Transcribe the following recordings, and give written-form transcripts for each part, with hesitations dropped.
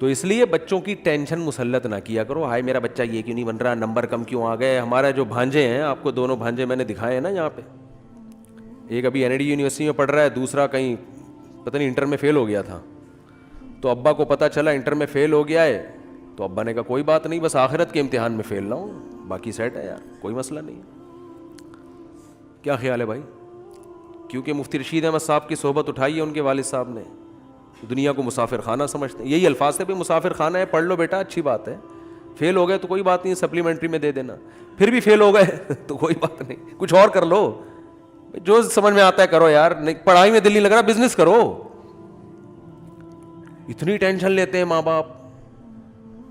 تو اس لیے بچوں کی ٹینشن مسلط نہ کیا کرو, ہائے میرا بچہ یہ کیوں نہیں بن رہا, نمبر کم کیوں آ گئے. ہمارا جو بھانجے ہیں, آپ کو دونوں بھانجے میں نے دکھائے ہیں نا یہاں پہ, ایک ابھی این ای ڈی یونیورسٹی میں پڑھ رہا ہے, دوسرا کہیں پتہ نہیں انٹر میں فیل ہو گیا تھا. تو ابا کو پتہ چلا انٹر میں فیل ہو گیا ہے, تو ابا نے کہا کوئی بات نہیں, بس آخرت کے امتحان میں فیل نہ ہوں, باقی سیٹ ہے یار, کوئی مسئلہ نہیں. کیا خیال ہے بھائی؟ کیونکہ مفتی رشید احمد صاحب کی صحبت اٹھائی ہے ان کے والد صاحب نے, دنیا کو مسافر خانہ سمجھتے ہیں, یہی الفاظ تھے بھائی مسافر خانہ ہے, پڑھ لو بیٹا اچھی بات ہے, فیل ہو گئے تو کوئی بات نہیں, سپلیمنٹری میں دے دینا, پھر بھی فیل ہو گئے تو کوئی بات نہیں, کچھ اور کر لو, جو سمجھ میں آتا ہے کرو یار, پڑھائی میں دل نہیں لگ رہا بزنس کرو. اتنی ٹینشن لیتے ہیں ماں باپ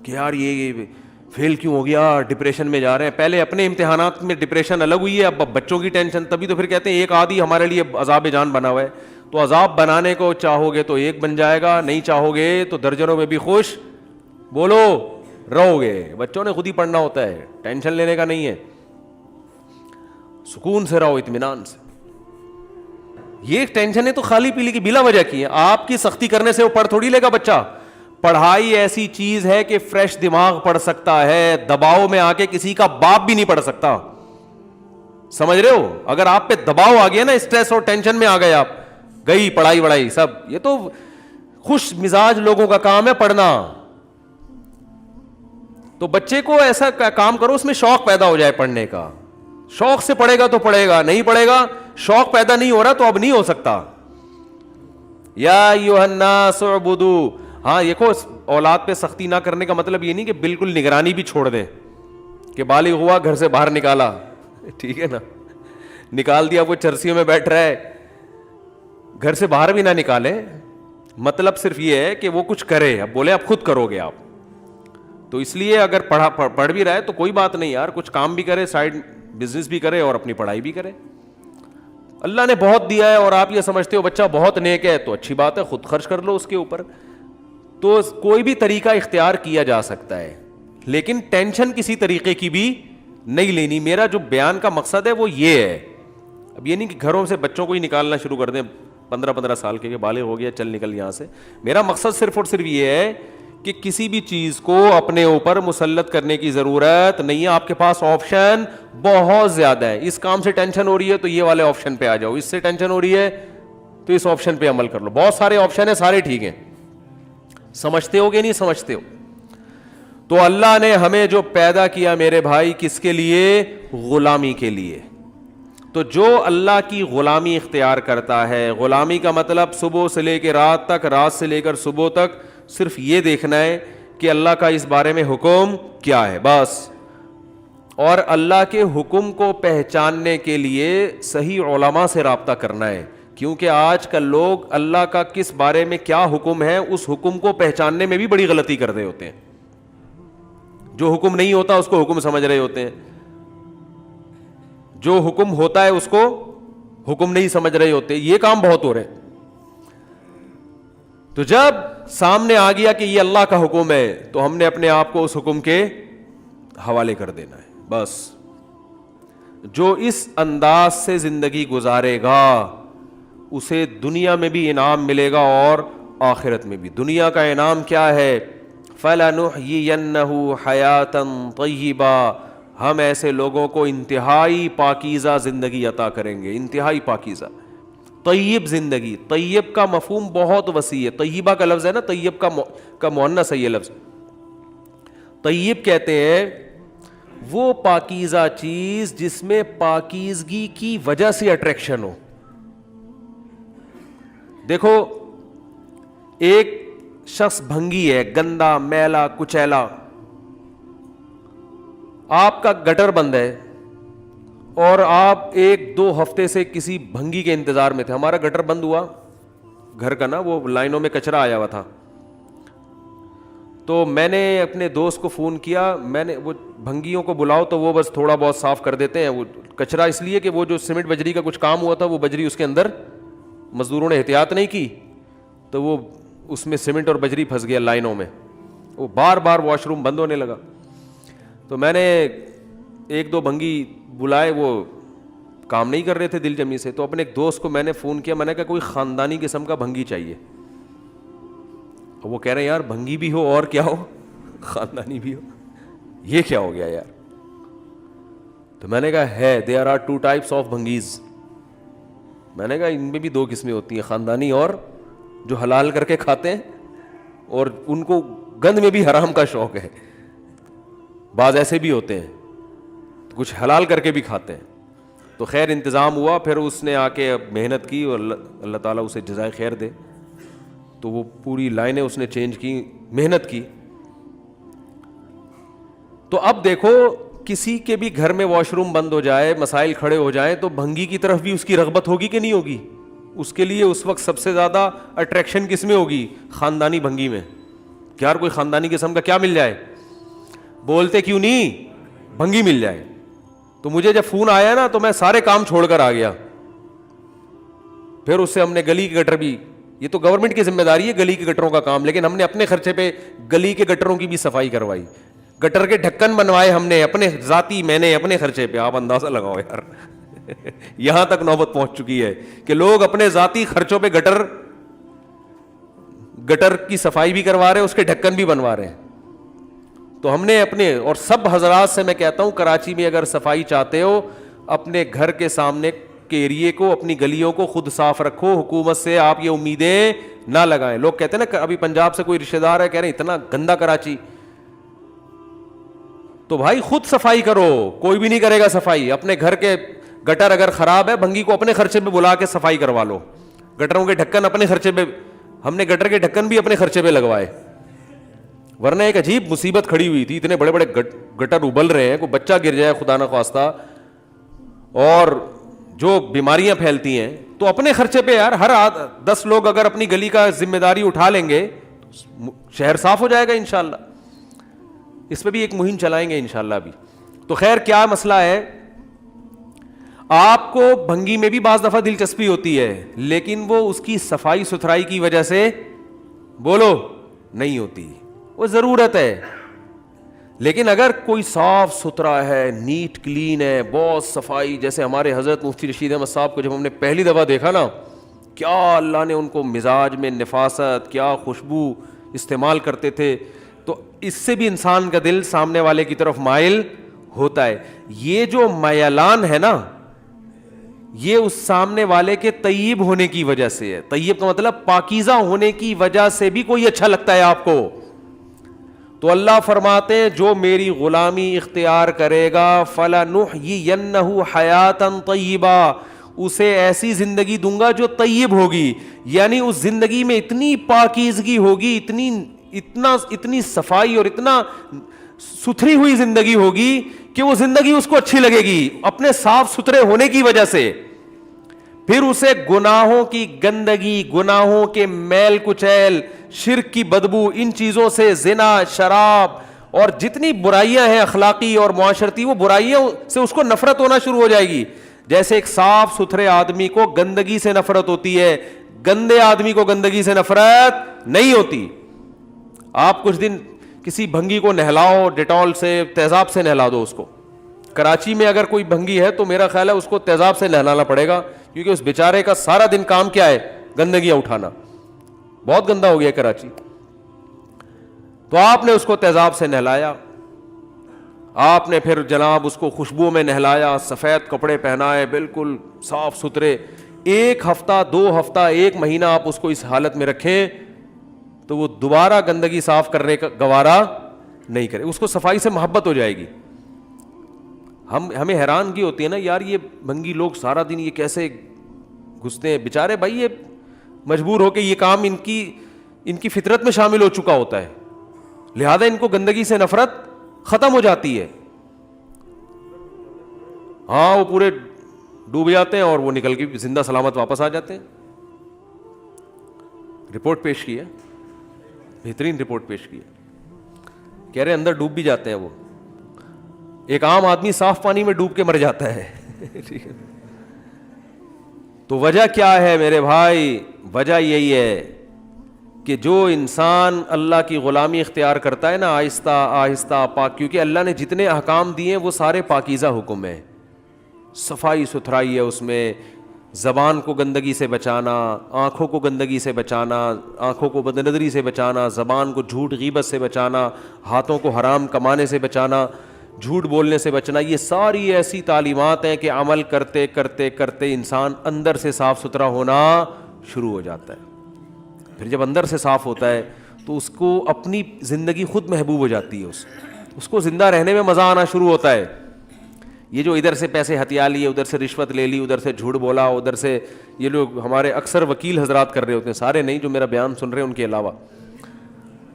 کہ یار یہ فیل کیوں ہو گیا, ڈپریشن میں جا رہے ہیں. پہلے اپنے امتحانات میں ڈپریشن الگ ہوئی ہے, اب بچوں کی ٹینشن, تبھی تو پھر کہتے ہیں ایک آدھی ہمارے لیے عذاب جان بنا ہوا ہے. تو عذاب بنانے کو چاہو گے تو ایک بن جائے گا, نہیں چاہو گے تو درجنوں میں بھی خوش بولو رہو گے. بچوں نے خود ہی پڑھنا ہوتا ہے, ٹینشن لینے کا نہیں ہے, سکون سے رہو, اطمینان سے. یہ ٹینشنیں تو خالی پیلی کی بلا وجہ کی ہیں, آپ کی سختی کرنے سے وہ پڑھ تھوڑی لے گا بچہ. پڑھائی ایسی چیز ہے کہ فریش دماغ پڑھ سکتا ہے, دباؤ میں آ کے کسی کا باپ بھی نہیں پڑھ سکتا. سمجھ رہے ہو؟ اگر آپ پہ دباؤ آ گیا نا, اسٹریس اور ٹینشن میں آ گئے آپ, گئی پڑھائی وڑائی سب. یہ تو خوش مزاج لوگوں کا کام ہے پڑھنا. تو بچے کو ایسا کام کرو اس میں شوق پیدا ہو جائے پڑھنے کا, شوق سے پڑھے گا تو پڑھے گا, نہیں پڑھے گا, شوق پیدا نہیں ہو رہا تو اب نہیں ہو سکتا. یا ایھا الناس اعبدوا. ہاں دیکھو, اولاد پہ سختی نہ کرنے کا مطلب یہ نہیں کہ بالکل نگرانی بھی چھوڑ دیں, کہ بالغ ہوا گھر سے باہر نکالا, ٹھیک ہے نا, نکال دیا وہ چرسیوں میں بیٹھ رہا ہے, گھر سے باہر بھی نہ نکالے. مطلب صرف یہ ہے کہ وہ کچھ کرے, اب بولے اب خود کرو گے آپ. تو اس لیے اگر پڑھ بھی رہا ہے تو کوئی بات نہیں یار, کچھ کام بھی کرے, سائڈ بزنس بھی کرے اور اپنی پڑھائی بھی کرے. اللہ نے بہت دیا ہے اور آپ یہ سمجھتے ہو بچہ بہت نیک ہے, تو اچھی بات ہے, خود خرچ کر لو اس کے اوپر. تو کوئی بھی طریقہ اختیار کیا جا سکتا ہے, لیکن ٹینشن کسی طریقے کی بھی نہیں لینی. میرا جو بیان کا مقصد ہے وہ یہ ہے. اب یہ نہیں کہ گھروں سے بچوں کو ہی نکالنا شروع کر دیں 15 سال کے, بالغ ہو گیا چل نکل یہاں سے. میرا مقصد صرف اور صرف یہ ہے کہ کسی بھی چیز کو اپنے اوپر مسلط کرنے کی ضرورت نہیں ہے. آپ کے پاس آپشن بہت زیادہ ہے. اس کام سے ٹینشن ہو رہی ہے تو یہ والے آپشن پہ آ جاؤ, اس سے ٹینشن ہو رہی ہے تو اس آپشن پہ عمل کر لو. بہت سارے آپشن ہیں, سارے ٹھیک ہیں. سمجھتے ہو کہ نہیں سمجھتے ہو؟ تو اللہ نے ہمیں جو پیدا کیا میرے بھائی, کس کے لیے؟ غلامی کے لیے. تو جو اللہ کی غلامی اختیار کرتا ہے, غلامی کا مطلب صبح سے لے کے رات تک, رات سے لے کر صبح تک صرف یہ دیکھنا ہے کہ اللہ کا اس بارے میں حکم کیا ہے بس. اور اللہ کے حکم کو پہچاننے کے لیے صحیح علماء سے رابطہ کرنا ہے, کیونکہ آج کل لوگ اللہ کا کس بارے میں کیا حکم ہے اس حکم کو پہچاننے میں بھی بڑی غلطی کر رہے ہوتے ہیں. جو حکم نہیں ہوتا اس کو حکم سمجھ رہے ہوتے ہیں, جو حکم ہوتا ہے اس کو حکم نہیں سمجھ رہے ہوتے. یہ کام بہت ہو رہے ہیں. تو جب سامنے آ گیا کہ یہ اللہ کا حکم ہے تو ہم نے اپنے آپ کو اس حکم کے حوالے کر دینا ہے بس. جو اس انداز سے زندگی گزارے گا اسے دنیا میں بھی انعام ملے گا اور آخرت میں بھی. دنیا کا انعام کیا ہے؟ فَلَنُحْيِيَنَّهُ حَيَاةً طَيِّبَةً. ہم ایسے لوگوں کو انتہائی پاکیزہ زندگی عطا کریں گے, انتہائی پاکیزہ طیب زندگی. طیب کا مفہوم بہت وسیع ہے. طیبہ کا لفظ ہے نا, طیب کا مؤنث ہے یہ لفظ. طیب کہتے ہیں وہ پاکیزہ چیز جس میں پاکیزگی کی وجہ سے اٹریکشن ہو. دیکھو ایک شخص بھنگی ہے, گندا میلا کچیلا, آپ کا گٹر بند ہے اور آپ 1-2 ہفتے سے کسی بھنگی کے انتظار میں تھے. ہمارا گٹر بند ہوا گھر کا نا, وہ لائنوں میں کچرا آیا ہوا تھا, تو میں نے اپنے دوست کو فون کیا. میں نے وہ بھنگیوں کو بلاؤ تو وہ بس تھوڑا بہت صاف کر دیتے ہیں وہ کچرا, اس لیے کہ وہ جو سیمنٹ بجری کا کچھ کام ہوا تھا وہ بجری اس کے اندر, مزدوروں نے احتیاط نہیں کی تو وہ اس میں سیمنٹ اور بجری پھنس گیا لائنوں میں. وہ بار بار واش روم بند ہونے لگا. تو میں نے 1-2 بھنگی بلائے, وہ کام نہیں کر رہے تھے دل جمی سے. تو اپنے ایک دوست کو میں نے فون کیا, میں نے کہا کوئی خاندانی قسم کا بھنگی چاہیے. وہ کہہ رہے ہیں یار بھنگی بھی ہو اور کیا ہو, خاندانی بھی ہو, یہ کیا ہو گیا یار. تو میں نے کہا ہے there are 2 types of بھنگیز. میں نے کہا ان میں بھی 2 قسمیں ہوتی ہیں, خاندانی اور جو حلال کر کے کھاتے ہیں اور ان کو گند میں بھی حرام کا شوق ہے. بعض ایسے بھی ہوتے ہیں کچھ حلال کر کے بھی کھاتے ہیں. تو خیر انتظام ہوا, پھر اس نے آ کے محنت کی اور اللہ تعالیٰ اسے جزائے خیر دے. تو وہ پوری لائنیں اس نے چینج کی, محنت کی. تو اب دیکھو کسی کے بھی گھر میں واش روم بند ہو جائے, مسائل کھڑے ہو جائیں, تو بھنگی کی طرف بھی اس کی رغبت ہوگی کہ نہیں ہوگی؟ اس کے لیے اس وقت سب سے زیادہ اٹریکشن کس میں ہوگی؟ خاندانی بھنگی میں. کہ یار کوئی خاندانی قسم کا کیا مل جائے, بولتے کیوں نہیں بھنگی مل جائے. تو مجھے جب فون آیا نا تو میں سارے کام چھوڑ کر آ گیا. پھر اس سے ہم نے گلی کے گٹر بھی, یہ تو گورنمنٹ کی ذمہ داری ہے گلی کے گٹروں کا کام, لیکن ہم نے اپنے خرچے پہ گلی کے گٹروں کی بھی صفائی کروائی. گٹر کے ڈھکن بنوائے ہم نے اپنے ذاتی, میں نے اپنے خرچے پہ. آپ اندازہ لگاؤ یار یہاں تک نوبت پہنچ چکی ہے کہ لوگ اپنے ذاتی خرچوں پہ گٹر کی صفائی بھی کروا رہے ہیں, اس کے ڈھکن بھی بنوا رہے ہیں. تو ہم نے اپنے, اور سب حضرات سے میں کہتا ہوں کراچی میں اگر صفائی چاہتے ہو اپنے گھر کے سامنے کے ایریے کو, اپنی گلیوں کو خود صاف رکھو. حکومت سے آپ یہ امیدیں نہ لگائیں. لوگ کہتے ہیں نا ابھی پنجاب سے کوئی رشتہ دار ہے, کہہ رہے ہیں اتنا گندا کراچی. تو بھائی خود صفائی کرو, کوئی بھی نہیں کرے گا صفائی. اپنے گھر کے گٹر اگر خراب ہے, بھنگی کو اپنے خرچے پہ بلا کے صفائی کروا لو. گٹروں کے ڈھکن اپنے خرچے پہ, ہم نے گٹر کے ڈھکن بھی اپنے خرچے پہ لگوائے. ورنہ ایک عجیب مصیبت کھڑی ہوئی تھی, اتنے بڑے بڑے گٹر ابل رہے ہیں, کوئی بچہ گر جائے خدا نہ خواستہ, اور جو بیماریاں پھیلتی ہیں. تو اپنے خرچے پہ یار, ہر 10 لوگ اگر اپنی گلی کا ذمہ داری اٹھا لیں گے شہر صاف ہو جائے گا انشاءاللہ. اس پہ بھی ایک مہم چلائیں گے انشاءاللہ بھی. تو خیر کیا مسئلہ ہے, آپ کو بھنگی میں بھی بعض دفعہ دلچسپی ہوتی ہے, لیکن وہ اس کی صفائی ستھرائی کی وجہ سے بولو نہیں ہوتی, وہ ضرورت ہے. لیکن اگر کوئی صاف ستھرا ہے, نیٹ کلین ہے, بہت صفائی, جیسے ہمارے حضرت مفتی رشید احمد صاحب کو جب ہم نے پہلی دفعہ دیکھا نا, کیا اللہ نے ان کو مزاج میں نفاست, کیا خوشبو استعمال کرتے تھے. تو اس سے بھی انسان کا دل سامنے والے کی طرف مائل ہوتا ہے. یہ جو میلان ہے نا, یہ اس سامنے والے کے طیب ہونے کی وجہ سے ہے. طیب کا مطلب پاکیزہ ہونے کی وجہ سے بھی کوئی اچھا لگتا ہے آپ کو. تو اللہ فرماتے ہیں جو میری غلامی اختیار کرے گا فَلَنُحْيِيَنَّهُ حَيَاتًا طَيِّبًا, اسے ایسی زندگی دوں گا جو طیب ہوگی. یعنی اس زندگی میں اتنی پاکیزگی ہوگی, اتنی صفائی اور اتنا ستھری ہوئی زندگی ہوگی کہ وہ زندگی اس کو اچھی لگے گی اپنے صاف ستھرے ہونے کی وجہ سے. پھر اسے گناہوں کی گندگی, گناہوں کے میل کچیل, شرک کی بدبو, ان چیزوں سے, زنا, شراب اور جتنی برائیاں ہیں اخلاقی اور معاشرتی, وہ برائیوں سے اس کو نفرت ہونا شروع ہو جائے گی. جیسے ایک صاف ستھرے آدمی کو گندگی سے نفرت ہوتی ہے, گندے آدمی کو گندگی سے نفرت نہیں ہوتی. آپ کچھ دن کسی بھنگی کو نہلاؤ, ڈیٹول سے, تیزاب سے نہلا دو اس کو. کراچی میں اگر کوئی بھنگی ہے تو میرا خیال ہے اس کو تیزاب سے نہلانا پڑے گا, کیونکہ اس بیچارے کا سارا دن کام کیا ہے, گندگیاں اٹھانا. بہت گندا ہو گیا کراچی. تو آپ نے اس کو تیزاب سے نہلایا, آپ نے پھر جناب اس کو خوشبو میں نہلایا, سفید کپڑے پہنائے, بالکل صاف ستھرے. 1 ہفتہ 2 ہفتہ 1 مہینہ آپ اس کو اس حالت میں رکھیں تو وہ دوبارہ گندگی صاف کرنے کا گوارا نہیں کرے, اس کو صفائی سے محبت ہو جائے گی. ہمیں حیرانگی ہوتی ہے نا یار, یہ بھنگی لوگ سارا دن یہ کیسے گھستے ہیں بیچارے. بھائی یہ مجبور ہو کے یہ کام ان کی فطرت میں شامل ہو چکا ہوتا ہے, لہذا ان کو گندگی سے نفرت ختم ہو جاتی ہے. ہاں وہ پورے ڈوب جاتے ہیں اور وہ نکل کے زندہ سلامت واپس آ جاتے ہیں. رپورٹ پیش کی ہے, بہترین رپورٹ پیش کی ہے, کہہ رہے اندر ڈوب بھی جاتے ہیں وہ. ایک عام آدمی صاف پانی میں ڈوب کے مر جاتا ہے. تو وجہ کیا ہے میرے بھائی؟ وجہ یہی ہے کہ جو انسان اللہ کی غلامی اختیار کرتا ہے نا, آہستہ آہستہ پاک, کیونکہ اللہ نے جتنے احکام دیے ہیں وہ سارے پاکیزہ حکم ہیں, صفائی ستھرائی ہے اس میں, زبان کو گندگی سے بچانا, آنکھوں کو گندگی سے بچانا, آنکھوں کو بد نظری سے بچانا, زبان کو جھوٹ غیبت سے بچانا, ہاتھوں کو حرام کمانے سے بچانا, جھوٹ بولنے سے بچنا, یہ ساری ایسی تعلیمات ہیں کہ عمل کرتے کرتے کرتے انسان اندر سے صاف ستھرا ہونا شروع ہو جاتا ہے. پھر جب اندر سے صاف ہوتا ہے تو اس کو اپنی زندگی خود محبوب ہو جاتی ہے, اس کو زندہ رہنے میں مزہ آنا شروع ہوتا ہے. یہ جو ادھر سے پیسے ہتھیا لیے, ادھر سے رشوت لے لی, ادھر سے جھوٹ بولا, ادھر سے یہ لوگ ہمارے اکثر وکیل حضرات کر رہے ہوتے ہیں, سارے نہیں جو میرا بیان سن رہے ہیں ان کے علاوہ,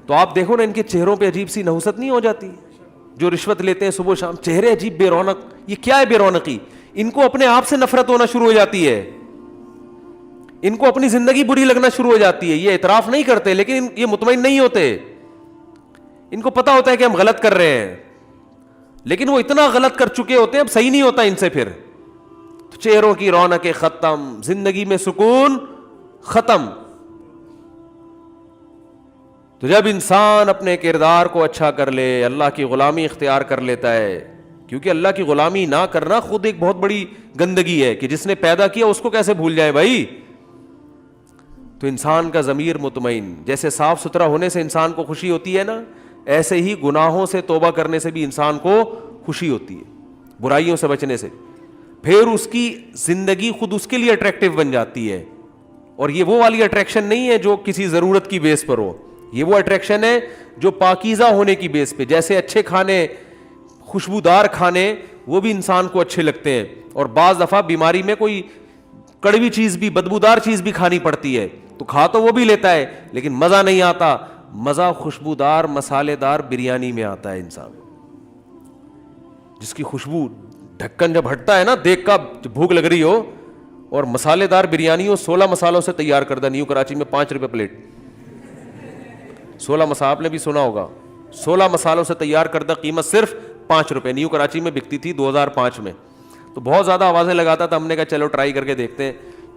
تو آپ دیکھو نا ان کے چہروں پہ عجیب سی نحوست نہیں ہو جاتی؟ جو رشوت لیتے ہیں صبح شام, چہرے عجیب بے رونق. یہ کیا ہے بے رونقی؟ ان کو اپنے آپ سے نفرت ہونا شروع ہو جاتی ہے, ان کو اپنی زندگی بری لگنا شروع ہو جاتی ہے. یہ اعتراف نہیں کرتے لیکن یہ مطمئن نہیں ہوتے, ان کو پتا ہوتا ہے کہ ہم غلط کر رہے ہیں لیکن وہ اتنا غلط کر چکے ہوتے ہیں اب صحیح نہیں ہوتا ان سے. پھر چہروں کی رونقیں ختم, زندگی میں سکون ختم. تو جب انسان اپنے کردار کو اچھا کر لے, اللہ کی غلامی اختیار کر لیتا ہے, کیونکہ اللہ کی غلامی نہ کرنا خود ایک بہت بڑی گندگی ہے کہ جس نے پیدا کیا اس کو کیسے بھول جائے بھائی. تو انسان کا ضمیر مطمئن, جیسے صاف ستھرا ہونے سے انسان کو خوشی ہوتی ہے نا, ایسے ہی گناہوں سے توبہ کرنے سے بھی انسان کو خوشی ہوتی ہے, برائیوں سے بچنے سے. پھر اس کی زندگی خود اس کے لیے اٹریکٹیو بن جاتی ہے, اور یہ وہ والی اٹریکشن نہیں ہے جو کسی ضرورت کی بیس پر ہو, یہ وہ اٹریکشن ہے جو پاکیزہ ہونے کی بیس پہ. جیسے اچھے کھانے, خوشبودار کھانے وہ بھی انسان کو اچھے لگتے ہیں, اور بعض دفعہ بیماری میں کوئی کڑوی چیز بھی, بدبودار چیز بھی کھانی پڑتی ہے تو کھا تو وہ بھی لیتا ہے لیکن مزہ نہیں آتا. مزہ خوشبودار مسالے دار بریانی میں آتا ہے انسان, جس کی خوشبو ڈھکن جب ہٹتا ہے نا دیکھ کا, بھوک لگ رہی ہو اور مسالے دار بریانی ہو, 16 مسالوں سے تیار کردہ, نیو کراچی میں 5 روپے پلیٹ. 16 مسالہ آپ نے بھی سنا ہوگا, 16 مسالوں سے تیار کردہ قیمت صرف 5 روپے. نیو کراچی میں بکتی تھی 2005 میں. تو بہت زیادہ آوازیں لگاتا تھا, ہم نے کہا چلو ٹرائی کر کے دیکھتے ہیں,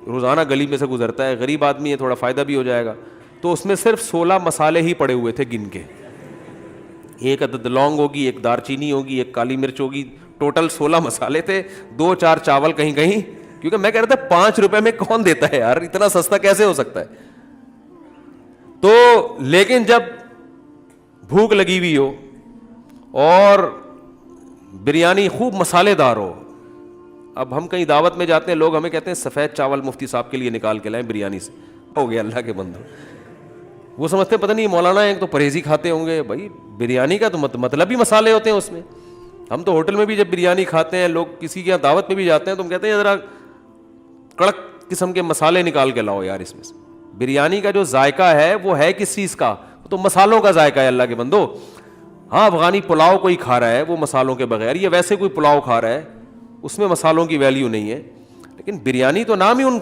روزانہ گلی میں سے گزرتا ہے, غریب آدمی ہے, تھوڑا فائدہ بھی ہو جائے گا. تو اس میں صرف 16 مسالے ہی پڑے ہوئے تھے گن کے, 1 عدد لونگ ہوگی, 1 دار چینی ہوگی, 1 کالی مرچ ہوگی, ٹوٹل 16 مسالے تھے, 2-4 چاول کہیں کہیں. کیونکہ میں کہہ رہا تھا 5 روپے میں کون دیتا ہے یار, اتنا سستا کیسے ہو سکتا ہے. تو لیکن جب بھوک لگی ہوئی ہو اور بریانی خوب مسالے دار ہو, اب ہم کہیں دعوت میں جاتے ہیں, لوگ ہمیں کہتے ہیں سفید چاول مفتی صاحب کے لیے نکال کے لائیں بریانی سے. ہو گیا اللہ کے بندو, وہ سمجھتے پتہ نہیں مولانا ایک تو پرہیزی کھاتے ہوں گے. بھائی بریانی کا تو مطلب ہی مسالے ہوتے ہیں اس میں. ہم تو ہوٹل میں بھی جب بریانی کھاتے ہیں, لوگ کسی کے یہاں دعوت میں بھی جاتے ہیں تو ہم کہتے ہیں ذرا کڑک قسم کے مسالے نکال کے لاؤ یار اس میں سے. بریانی کا جو ذائقہ ہے وہ ہے کس چیز کا؟ تو مسالوں کا ذائقہ ہے اللہ کے بندو. ہاں افغانی پلاؤ کوئی کھا رہا ہے وہ مسالوں کے بغیر, یہ ویسے کوئی پلاؤ کھا رہا ہے اس میں مسالوں کی ویلیو نہیں ہے, لیکن بریانی تو نام ہی ان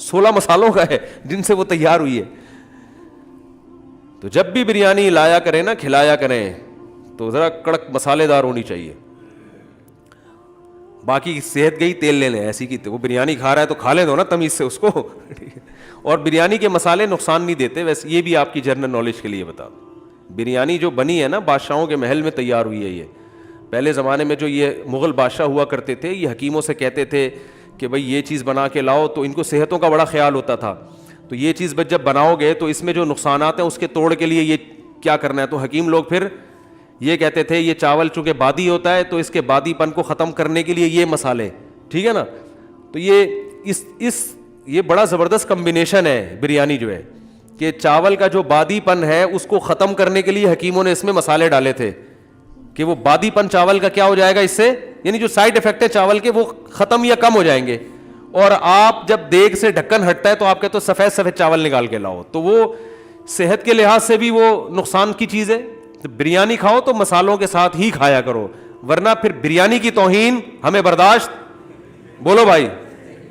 16 مسالوں کا ہے جن سے وہ تیار ہوئی ہے. تو جب بھی بریانی لایا کریں نا, کھلایا کریں تو ذرا کڑک مسالے دار ہونی چاہیے. باقی صحت گئی تیل لے لیں ایسی کی, وہ بریانی کھا رہا ہے تو کھا لیں دو نا تمیز سے اس کو. اور بریانی کے مسالے نقصان نہیں دیتے, ویسے یہ بھی آپ کی جنرل نالج کے لیے بتا دوں. بریانی جو بنی ہے نا بادشاہوں کے محل میں تیار ہوئی ہے. یہ پہلے زمانے میں جو یہ مغل بادشاہ ہوا کرتے تھے, یہ حکیموں سے کہتے تھے کہ بھائی یہ چیز بنا کے لاؤ, تو ان کو صحتوں کا بڑا خیال ہوتا تھا. تو یہ چیز جب بناؤ گے تو اس میں جو نقصانات ہیں اس کے توڑ کے لیے یہ کیا کرنا ہے. تو حکیم لوگ پھر یہ کہتے تھے یہ چاول چونکہ بادی ہوتا ہے تو اس کے بادی پن کو ختم کرنے کے لیے یہ مسالے, ٹھیک ہے نا. تو یہ بڑا زبردست کمبینیشن ہے بریانی جو ہے, کہ چاول کا جو بادی پن ہے اس کو ختم کرنے کے لیے حکیموں نے اس میں مسالے ڈالے تھے کہ وہ بادی پن چاول کا کیا ہو جائے گا اس سے, یعنی جو سائڈ افیکٹ ہے چاول کے وہ ختم یا کم ہو جائیں گے. اور آپ جب دیگ سے ڈھکن ہٹتا ہے تو آپ کہتے ہو سفید سفید چاول نکال کے لاؤ, تو وہ صحت کے لحاظ سے بھی وہ نقصان کی چیز ہے. تو بریانی کھاؤ تو مسالوں کے ساتھ ہی کھایا کرو, ورنہ پھر بریانی کی توہین ہمیں برداشت, بولو بھائی,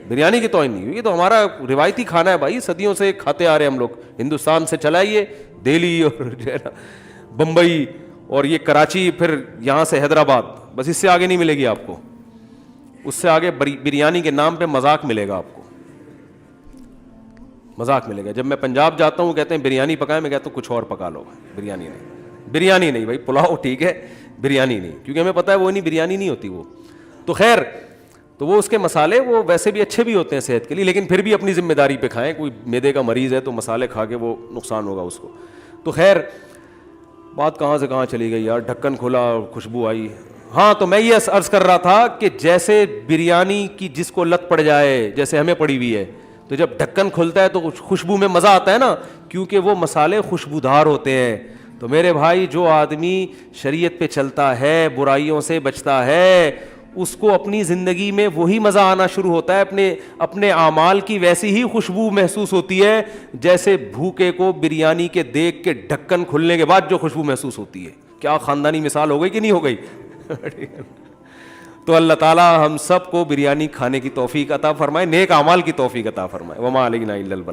بریانی کی توہین نہیں. یہ تو ہمارا روایتی کھانا ہے بھائی, صدیوں سے کھاتے آ رہے ہیں ہم لوگ. ہندوستان سے چلائیے دہلی اور جو ہے نا بمبئی اور یہ کراچی, پھر یہاں سے حیدرآباد, بس اس سے آگے نہیں ملے گی آپ کو. اس سے آگے بریانی کے نام پہ مذاق ملے گا آپ کو, مذاق ملے گا. جب میں پنجاب جاتا ہوں کہتے ہیں بریانی پکائیں, میں کہتا ہوں کچھ اور پکا لو, بریانی نہیں. بریانی نہیں بھائی, پلاؤ ٹھیک ہے, بریانی نہیں, کیونکہ ہمیں پتہ ہے وہ نہیں بریانی نہیں ہوتی وہ. تو خیر, تو وہ اس کے مسالے وہ ویسے بھی اچھے بھی ہوتے ہیں صحت کے لیے, لیکن پھر بھی اپنی ذمہ داری پہ کھائیں. کوئی معدے کا مریض ہے تو مسالے کھا کے وہ نقصان ہوگا اس کو. تو خیر بات کہاں سے کہاں چلی گئی یار, ڈھکن کھلا اور خوشبو آئی. ہاں تو میں یہ عرض کر رہا تھا کہ جیسے بریانی کی جس کو لت پڑ جائے, جیسے ہمیں پڑی ہوئی ہے, تو جب ڈھکن کھلتا ہے تو خوشبو میں مزہ آتا ہے نا, کیونکہ وہ مسالے خوشبودار ہوتے ہیں. تو میرے بھائی جو آدمی شریعت پہ چلتا ہے, برائیوں سے بچتا ہے, اس کو اپنی زندگی میں وہی مزہ آنا شروع ہوتا ہے, اپنے اعمال کی ویسی ہی خوشبو محسوس ہوتی ہے جیسے بھوکے کو بریانی کے دیگ کے ڈھکن کھلنے کے بعد جو خوشبو محسوس ہوتی ہے. کیا خاندانی مثال ہو گئی کہ نہیں ہو گئی؟ تو اللہ تعالیٰ ہم سب کو بریانی کھانے کی توفیق عطا فرمائے, نیک اعمال کی توفیق عطا فرمائے. وما علینا الا البلاغ.